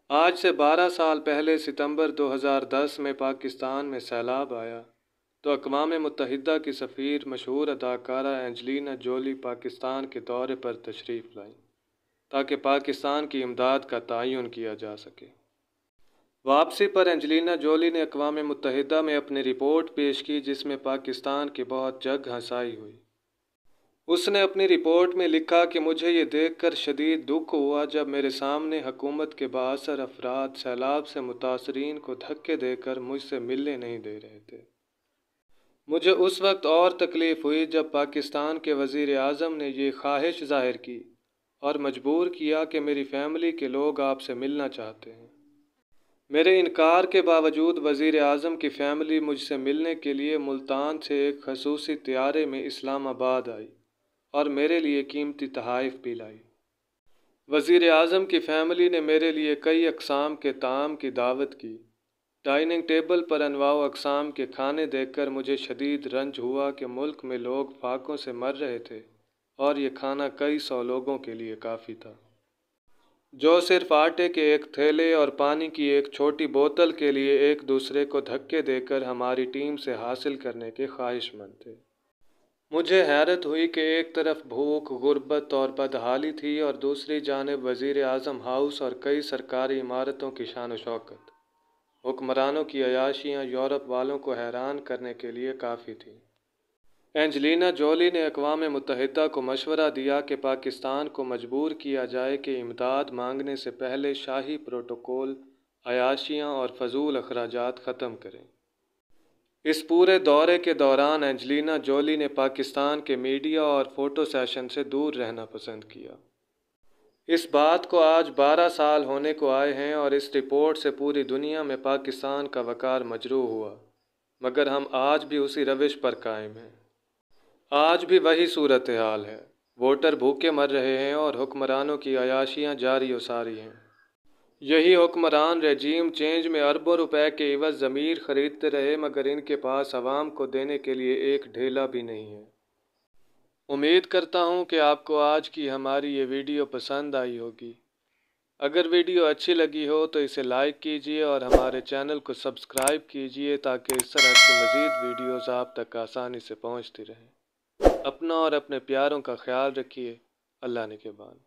آج سے 12 سال پہلے ستمبر 2010 میں پاکستان میں سیلاب آیا تو اقوام متحدہ کی سفیر مشہور اداکارہ اینجلینا جولی پاکستان کے دورے پر تشریف لائیں تاکہ پاکستان کی امداد کا تعین کیا جا سکے۔ واپسی پر اینجلینا جولی نے اقوام متحدہ میں اپنی رپورٹ پیش کی جس میں پاکستان کی بہت جگ ہنسائی ہوئی۔ اس نے اپنی رپورٹ میں لکھا کہ مجھے یہ دیکھ کر شدید دکھ ہوا جب میرے سامنے حکومت کے بااثر افراد سیلاب سے متاثرین کو دھکے دے کر مجھ سے ملنے نہیں دے رہے تھے۔ مجھے اس وقت اور تکلیف ہوئی جب پاکستان کے وزیر اعظم نے یہ خواہش ظاہر کی اور مجبور کیا کہ میری فیملی کے لوگ آپ سے ملنا چاہتے ہیں۔ میرے انکار کے باوجود وزیر اعظم کی فیملی مجھ سے ملنے کے لیے ملتان سے ایک خصوصی طیارے میں اسلام آباد آئی اور میرے لیے قیمتی تحائف بھی لائی۔ وزیر اعظم کی فیملی نے میرے لیے کئی اقسام کے طعام کی دعوت کی۔ ڈائننگ ٹیبل پر انواع و اقسام کے کھانے دیکھ کر مجھے شدید رنج ہوا کہ ملک میں لوگ فاقوں سے مر رہے تھے اور یہ کھانا کئی سو لوگوں کے لیے کافی تھا، جو صرف آٹے کے ایک تھیلے اور پانی کی ایک چھوٹی بوتل کے لیے ایک دوسرے کو دھکے دے کر ہماری ٹیم سے حاصل کرنے کے خواہش مند تھے۔ مجھے حیرت ہوئی کہ ایک طرف بھوک، غربت اور بدحالی تھی اور دوسری جانب وزیر اعظم ہاؤس اور کئی سرکاری عمارتوں کی شان و شوکت۔ حکمرانوں کی عیاشیاں یورپ والوں کو حیران کرنے کے لیے کافی تھیں۔ اینجلینا جولی نے اقوام متحدہ کو مشورہ دیا کہ پاکستان کو مجبور کیا جائے کہ امداد مانگنے سے پہلے شاہی پروٹوکول، عیاشیاں اور فضول اخراجات ختم کریں۔ اس پورے دورے کے دوران اینجلینا جولی نے پاکستان کے میڈیا اور فوٹو سیشن سے دور رہنا پسند کیا۔ اس بات کو آج 12 سال ہونے کو آئے ہیں اور اس رپورٹ سے پوری دنیا میں پاکستان کا وقار مجروح ہوا، مگر ہم آج بھی اسی روش پر قائم ہیں۔ آج بھی وہی صورتحال ہے، ووٹر بھوکے مر رہے ہیں اور حکمرانوں کی عیاشیاں جاری و ساری ہیں۔ یہی حکمران رجیم چینج میں اربوں روپے کے عوض ضمیر خریدتے رہے مگر ان کے پاس عوام کو دینے کے لیے ایک ڈھیلا بھی نہیں ہے۔ امید کرتا ہوں کہ آپ کو آج کی ہماری یہ ویڈیو پسند آئی ہوگی۔ اگر ویڈیو اچھی لگی ہو تو اسے لائک کیجیے اور ہمارے چینل کو سبسکرائب کیجیے تاکہ اس طرح کی مزید ویڈیوز آپ تک آسانی سے پہنچتی رہیں۔ اپنا اور اپنے پیاروں کا خیال رکھیے۔ اللہ نگہبان۔